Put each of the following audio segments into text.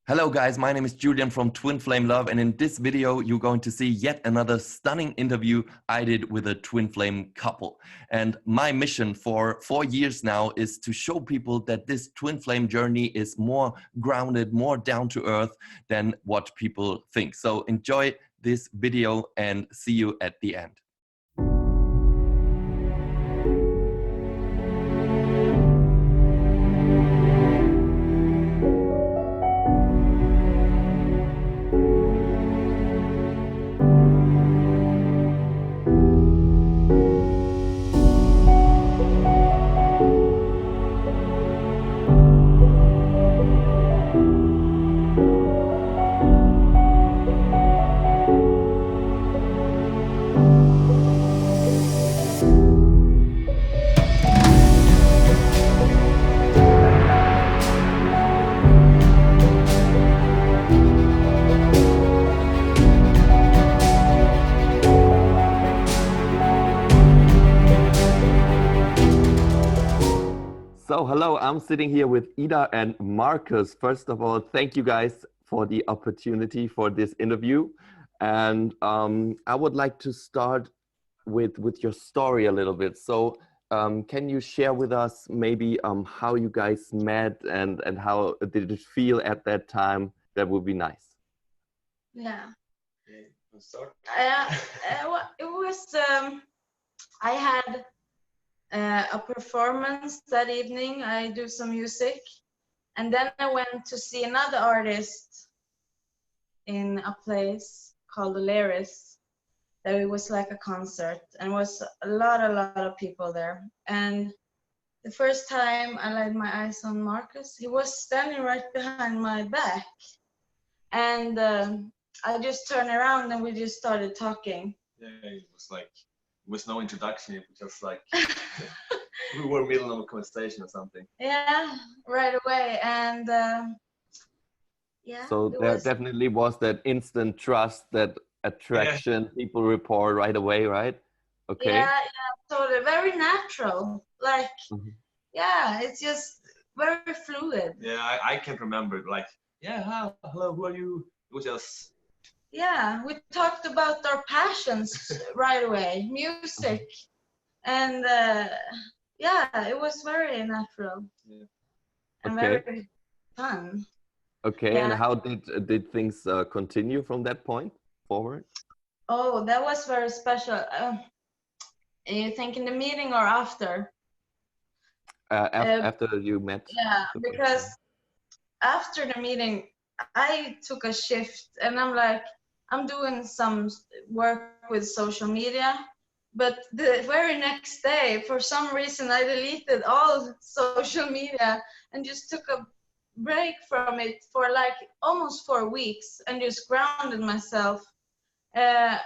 Hello guys, my name is Julian from Twin Flame Love, and in this video you're going to see yet another stunning interview I did with a twin flame couple. And my mission for 4 years now is to show people that this twin flame journey is more grounded, more down to earth than what people think. So enjoy this video and see you at the end. So hello, I'm sitting here with Ida and Marcus. First of all, thank you guys for the opportunity for this interview. And I would like to start with your story a little bit. So can you share with us maybe how you guys met and how did it feel at that time? That would be nice. Yeah. Start. It was, I had a performance that evening. I do some music, and then I went to see another artist in a place called Aleris. That it was like a concert, and was a lot of people there. And the first time I laid my eyes on Marcus, he was standing right behind my back, and I just turned around and we just started talking. Yeah, it was no introduction. It was just like we were in the middle of a conversation or something. Yeah, right away. And yeah. So there definitely was that instant trust, that attraction, people report right away, right? Okay. Yeah, totally. Very natural. Like, yeah, it's just very fluid. Yeah, I can't remember it. Like, yeah, hello, who are you? It was just. Yeah, we talked about our passions right away, music, and yeah, it was very natural. Yeah. And very fun. Okay, Yeah. and how did things continue from that point forward? Oh, that was very special. You think in the meeting or after? After you met? Yeah, because after the meeting, I took a shift, and I'm like, I'm doing some work with social media, but the very next day, for some reason, I deleted all social media and just took a break from it for like almost 4 weeks and just grounded myself. I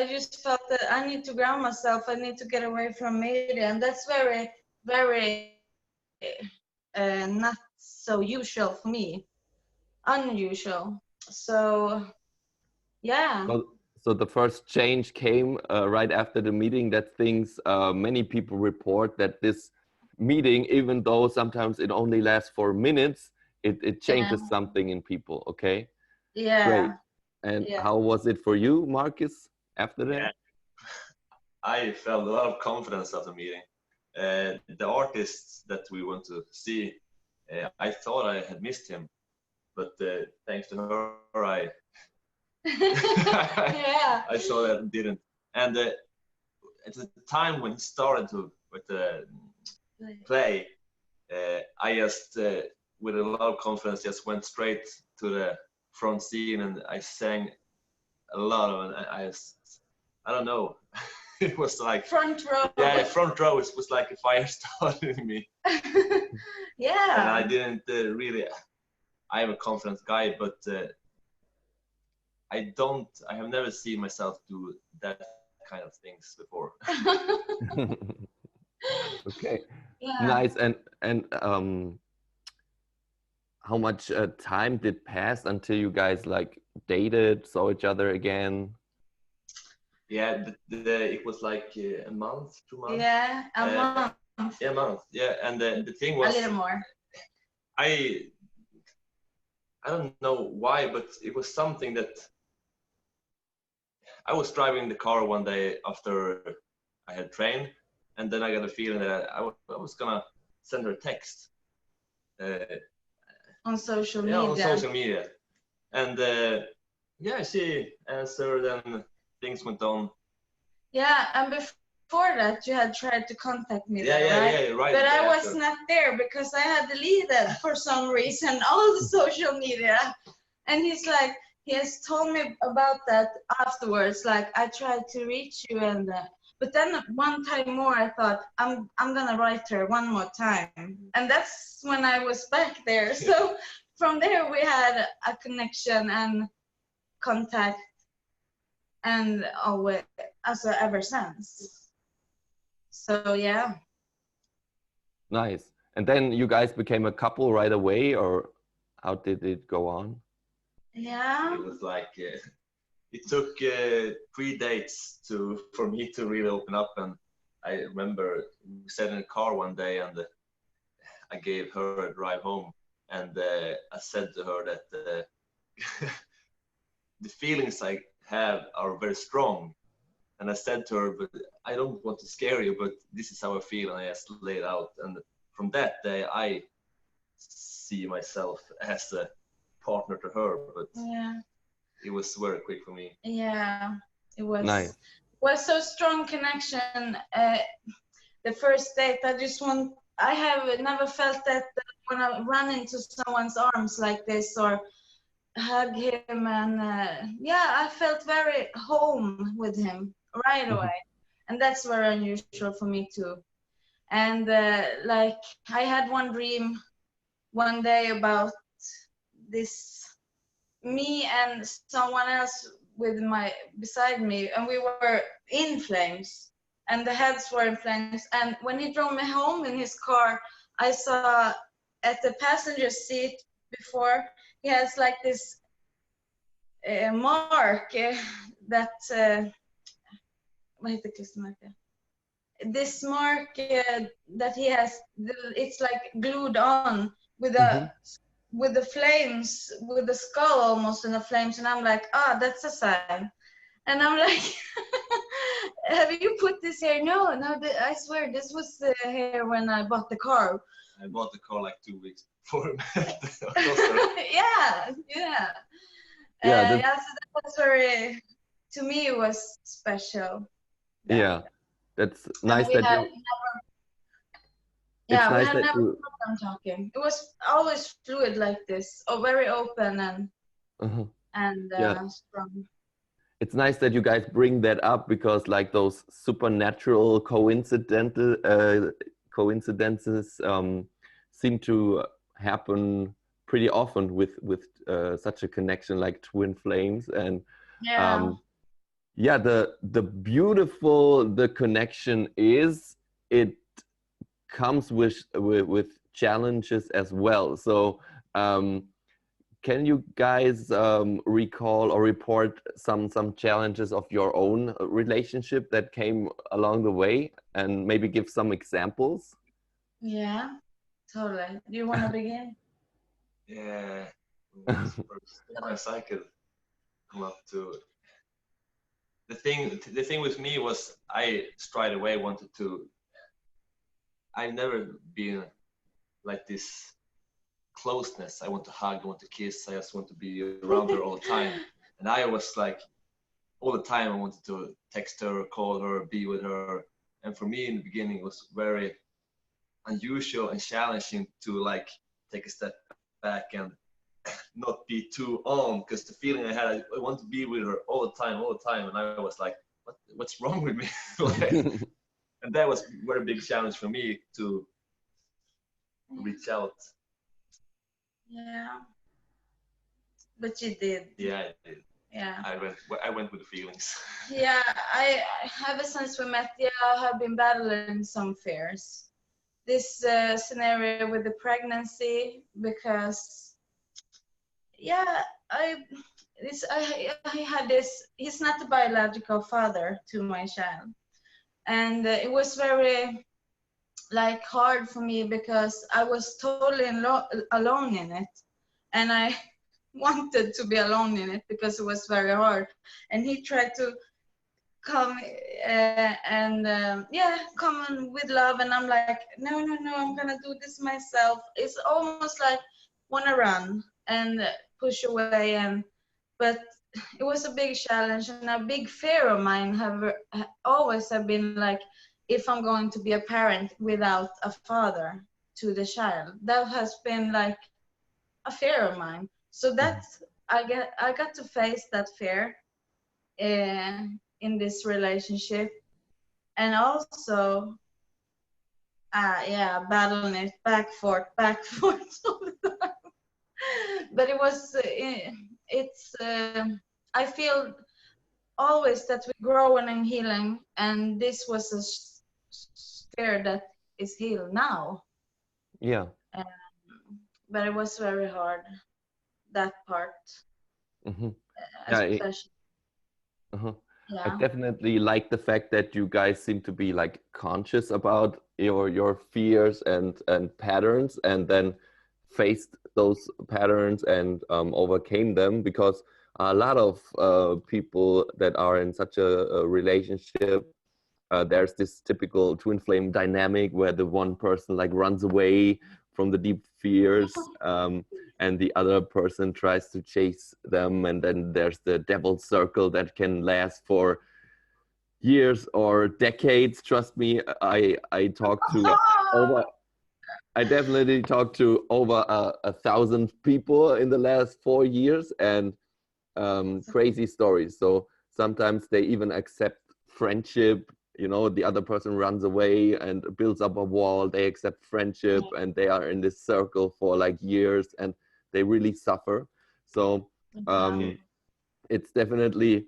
just felt that I need to ground myself. I need to get away from media, and that's very, very not so usual for me. Unusual. So, yeah. So the first change came right after the meeting, that things, many people report that this meeting, even though sometimes it only lasts for minutes, it changes something in people, okay? Yeah. Great. And how was it for you, Marcus, after that? Yeah. I felt a lot of confidence after the meeting. The artist that we went to see, I thought I had missed him, but thanks to her, I I saw that and didn't. And at the time when he started with the play, I just with a lot of confidence just went straight to the front scene and I sang a lot of it. I don't know. It was like front row. Yeah, front row was like a fire started in me. Yeah. And I didn't really. I am a confident guy, but I have never seen myself do that kind of things before. Okay. Yeah. Nice. And how much time did pass until you guys like dated, saw each other again? Yeah, it was like a month, 2 months. Yeah, a month. Yeah, a month. Yeah, and the thing was a little more. I don't know why, but it was something that I was driving the car one day after I had trained, and then I got a feeling that I was gonna send her a text. On social media. Yeah, on social media. And yeah, she answered and things went on. Yeah, and before that you had tried to contact me, Yeah, right? yeah, right. But I was after. not there because I had deleted for some reason all the social media. And he's like, he has told me about that afterwards. Like, I tried to reach you, and but then one time more, I thought I'm gonna write her one more time, and that's when I was back there. So from there we had a connection and contact, and always, also ever since. So yeah. Nice. And then you guys became a couple right away, or how did it go on? Yeah. It was like it took 3 dates for me to really open up, and I remember we sat in a car one day, and I gave her a drive home, and I said to her that the feelings I have are very strong, and I said to her, but I don't want to scare you, but this is how I feel, and I just laid out, and from that day I see myself as a partner to her, but Yeah. it was very quick for me. Yeah, it was. Nice. Was so strong connection. The first date, I have never felt that when I run into someone's arms like this or hug him, and yeah, I felt very home with him right away, and that's very unusual for me too. And like, I had one dream one day about this, me and someone else beside me, and we were in flames, and the heads were in flames. And when he drove me home in his car, I saw at the passenger seat before, he has like this mark that vad heter klistermärke? This mark that he has, it's like glued on with the flames, with the skull almost in the flames. And I'm like, that's a sign. And I'm like, have you put this here? No, I swear this was here when I bought the car. I bought the car like 2 weeks before. Yeah. Yeah, so that was very, to me, it was special. Yeah, that's nice that you. Yeah, we had never problem talking. It was always fluid like this, very open and strong. It's nice that you guys bring that up, because like those supernatural coincidences seem to happen pretty often with such a connection like twin flames. And yeah, the beautiful the connection is, it comes with challenges as well. So can you guys recall or report some challenges of your own relationship that came along the way, and maybe give some examples? Yeah, totally. Do you want to begin? Yeah. First, I could come up to the thing with me was I straight away wanted to. I've never been like this closeness. I want to hug, I want to kiss, I just want to be around her all the time. And I was like, all the time I wanted to text her, call her, be with her. And for me in the beginning, it was very unusual and challenging to like take a step back and not be too on, because the feeling I had, I want to be with her all the time. And I was like, what's wrong with me? Like, and that was a very big challenge for me to reach out. Yeah. But you did. Yeah, I did. Yeah. I went with the feelings. Yeah, I ever since we met, I have been battling some fears. This scenario with the pregnancy, because I had this. He's not the biological father to my child, and it was very hard for me because I was totally alone in it, and wanted to be alone in it because it was very hard. And he tried to come come on with love, and I'm like, no, I'm gonna do this myself. It's almost like wanna run and push away, and but it was a big challenge and a big fear of mine always have been like, if I'm going to be a parent without a father to the child, that has been like a fear of mine. So that's I got to face that fear in this relationship, and also battling it back forth all the time. But it was it's I feel always that we grow in healing, and this was a fear that is healed now. Yeah. um, but it was very hard, that part. Mm-hmm. Yeah. Especially Uh-huh. I yeah definitely like the fact that you guys seem to be like conscious about your fears and patterns, and then faced those patterns and overcame them, because a lot of people that are in such a relationship, there's this typical twin flame dynamic where the one person like runs away from the deep fears, and the other person tries to chase them, and then there's the devil's circle that can last for years or decades. Trust me, I talked to over I definitely talked to over 1,000 people in the last 4 years, and crazy stories. So sometimes they even accept friendship. You know, the other person runs away and builds up a wall. They accept friendship, and they are in this circle for like years, and they really suffer. So it's definitely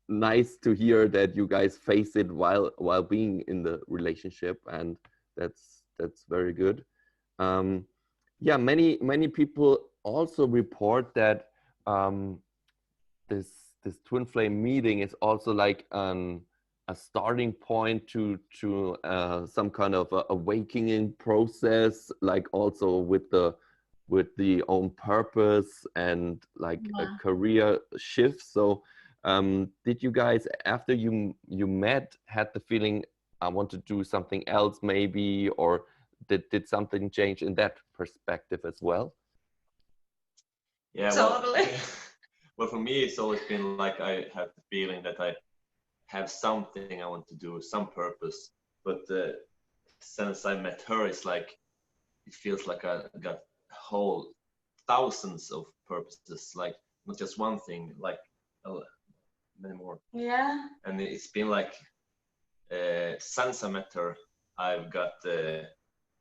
nice to hear that you guys face it while being in the relationship, and that's very good. Yeah, many people also report that this twin flame meeting is also like a starting point to some kind of a awakening process, like also with the own purpose and like a career shift. So did you guys, after you met, had the feeling, I want to do something else maybe, or did something change in that perspective as well? Yeah, Totally. Well, for me, it's always been like I have the feeling that I have something I want to do, some purpose. But since I met her, it's like it feels like I got whole thousands of purposes, like not just one thing, like many more. Yeah. And it's been like since I met her, I've got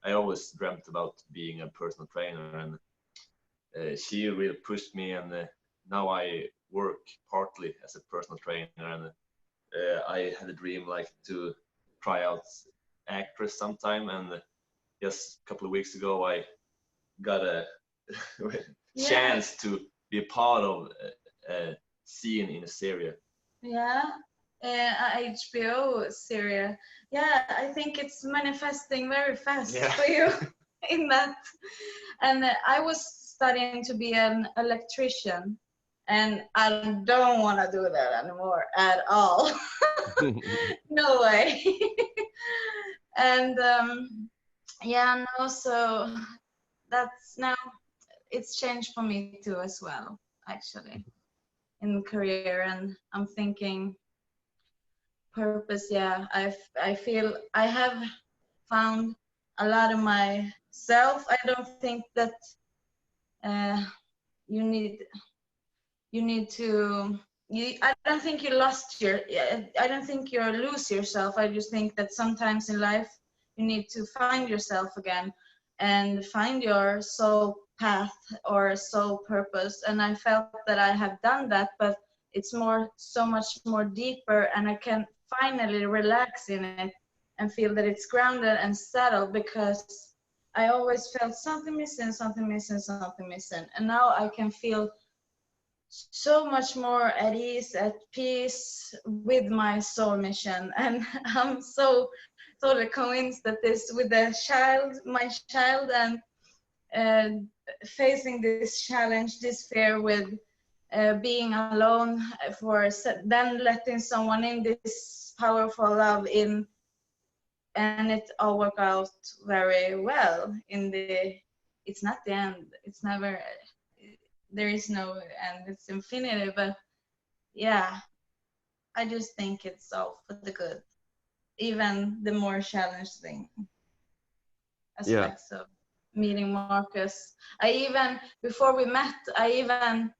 I always dreamt about being a personal trainer, and she really pushed me, and now I work partly as a personal trainer, and I had a dream like to try out actress sometime, and just a couple of weeks ago I got a chance to be a part of a scene in a series. Yeah, HBO series. Yeah, I think it's manifesting very fast for you in that. And I was studying to be an electrician, and I don't want to do that anymore at all. No way. And no, so that's now it's changed for me too as well, actually, in career. And I'm thinking purpose. Yeah, I feel I have found a lot of myself. I don't think that you need to. I don't think you lost your. I don't think you lose yourself. I just think that sometimes in life you need to find yourself again and find your soul path or soul purpose. And I felt that I have done that, but it's so much more deeper, and I can finally relax in it and feel that it's grounded and settled, because I always felt something missing, and now I can feel so much more at ease, at peace with my soul mission. And I'm so totally convinced that this with my child, and facing this challenge, this fear with being alone then letting someone in, this powerful love in, and it all worked out very well. It's not the end. It's never. There is no end. It's infinity. But yeah, I just think it's all for the good. Even the more challenging aspects of meeting Marcus. Before we met, I even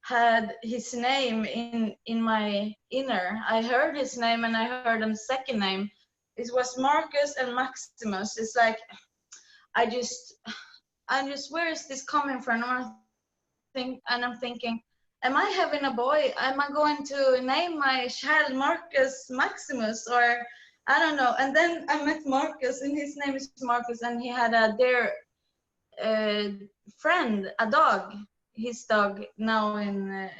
had his name in my inner. I heard his name and I heard a second name. It was Marcus and Maximus. It's like I just where is this coming from? I'm thinking, am I having a boy? Am I going to name my child Marcus Maximus, or I don't know? And then I met Marcus, and his name is Marcus, and he had a dear friend, a dog. His dog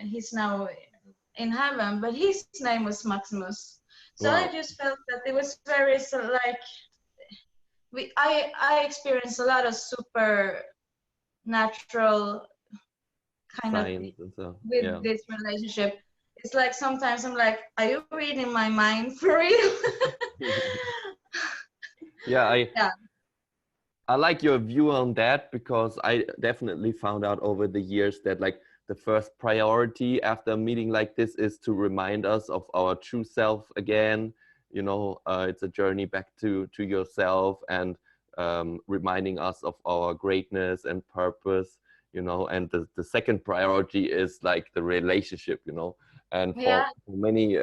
he's now in heaven, but his name was Maximus. So Wow. I just felt that it was very I experienced a lot of supernatural kind of with this relationship. It's like sometimes I'm like, are you reading my mind for real? I like your view on that, because I definitely found out over the years that like the first priority after a meeting like this is to remind us of our true self again. You know, it's a journey back to yourself, and reminding us of our greatness and purpose, you know. And the second priority is like the relationship, you know. And for many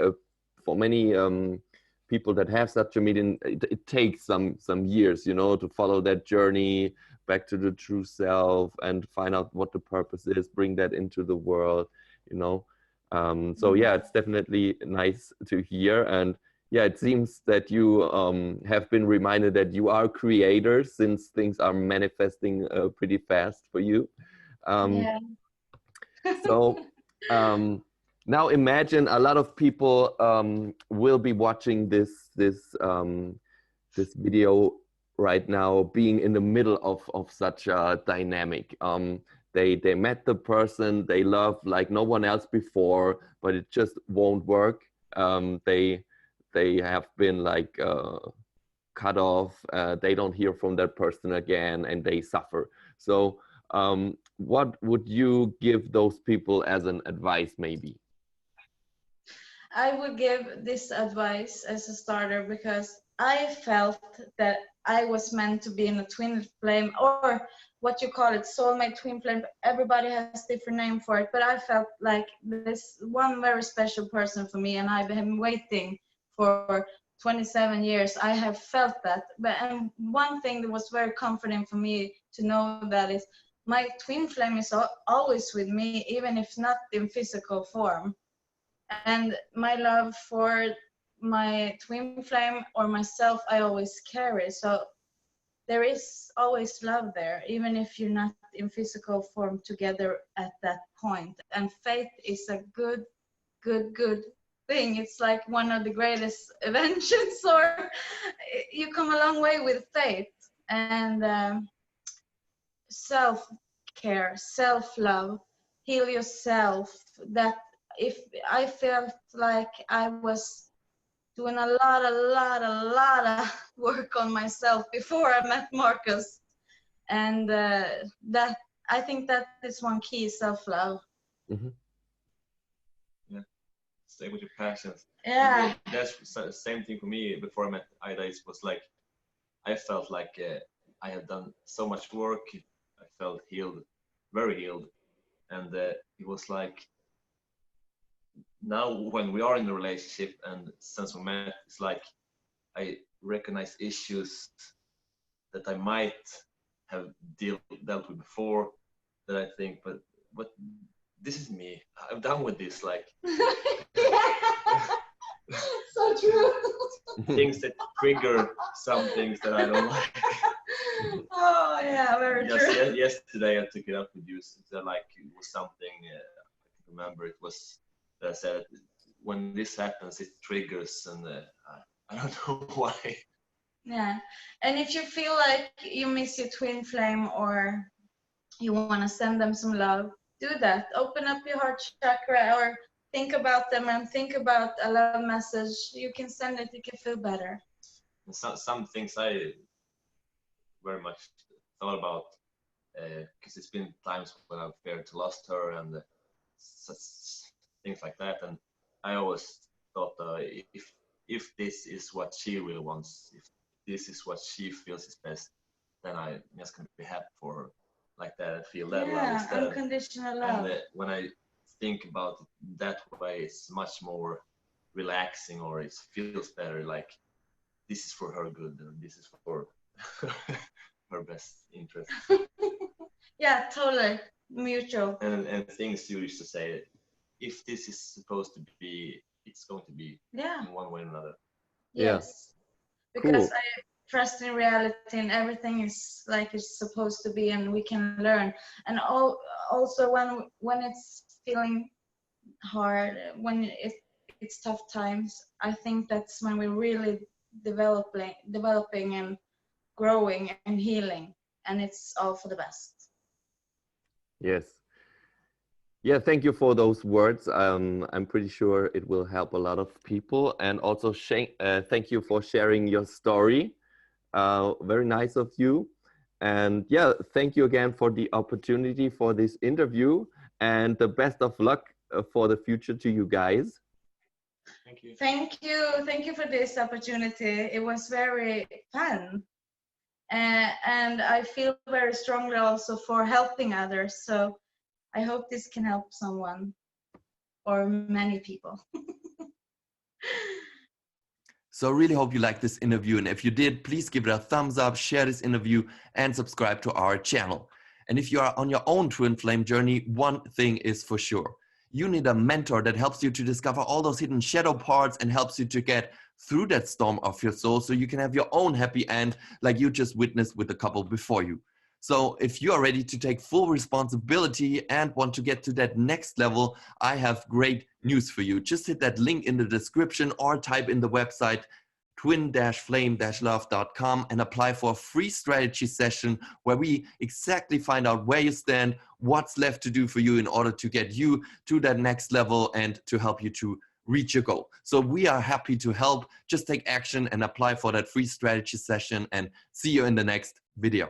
people that have such a meeting, it takes some years, you know, to follow that journey back to the true self and find out what the purpose is, bring that into the world, you know. So yeah, it's definitely nice to hear. And yeah, it seems that you have been reminded that you are creators, since things are manifesting pretty fast for you. So now imagine a lot of people will be watching this video right now, being in the middle of such a dynamic. They met the person they love like no one else before, but it just won't work. They have been like cut off. They don't hear from that person again, and they suffer. So what would you give those people as an advice, maybe? I would give this advice as a starter because I felt that I was meant to be in a twin flame, or what you call it, soulmate, twin flame. Everybody has different name for it, but I felt like this one very special person for me, and I've been waiting for 27 years. I have felt that. And one thing that was very comforting for me to know that is my twin flame is always with me, even if not in physical form. And my love for my twin flame or myself, I always carry. So there is always love there, even if you're not in physical form together at that point. And faith is a good thing. It's like one of the greatest inventions, or you come a long way with faith. And self-care, self-love, heal yourself. That if I felt like I was doing a lot of work on myself before I met Marcus, and that I think that is one key, self-love. Yeah, stay with your passions. Yeah, that's the same thing for me. Before I met Ida, it was like I felt like I had done so much work. I felt healed, very healed, and it was like now when we are in a relationship and since we met, it's like I recognize issues that I might have dealt with before, that I think, but this is me. I'm done with this. Like so true. Things that trigger some things that I don't like. Oh yeah, very true. Yesterday I took it up with you. So like it was something I can remember. It was that I said when this happens, it triggers, and I don't know why. Yeah, and if you feel like you miss your twin flame, or you want to send them some love, do that. Open up your heart chakra, or think about them and think about a love message. You can send it, you can feel better. Some things I very much thought about, because it's been times when I've feared to lost her and such things like that, and I always thought if this is what she really wants, if this is what she feels is best, then I'm just gonna be happy for her like that and feel that love instead. Unconditional love. And when I think about it that way, it's much more relaxing, or it feels better. Like this is for her good, or this is for her best interest. Yeah, totally mutual. And things you used to say, if this is supposed to be, it's going to be in one way or another. Yes. Yeah. Because Cool. I trust in reality, and everything is like it's supposed to be, and we can learn. And also when it's feeling hard, when it's tough times, I think that's when we're really developing and growing and healing, and it's all for the best. Yes. Yeah, thank you for those words. I'm pretty sure it will help a lot of people. And also, thank you for sharing your story. Very nice of you. And yeah, thank you again for the opportunity for this interview, and the best of luck for the future to you guys. Thank you. Thank you for this opportunity. It was very fun. And I feel very strongly also for helping others. So I hope this can help someone or many people. So I really hope you liked this interview. And if you did, please give it a thumbs up, share this interview, and subscribe to our channel. And if you are on your own twin flame journey, one thing is for sure. You need a mentor that helps you to discover all those hidden shadow parts and helps you to get through that storm of your soul so you can have your own happy end like you just witnessed with the couple before you. So if you are ready to take full responsibility and want to get to that next level, I have great news for you. Just hit that link in the description or type in the website twin-flame-love.com and apply for a free strategy session where we exactly find out where you stand, what's left to do for you in order to get you to that next level and to help you to reach your goal. So we are happy to help. Just take action and apply for that free strategy session, and see you in the next video.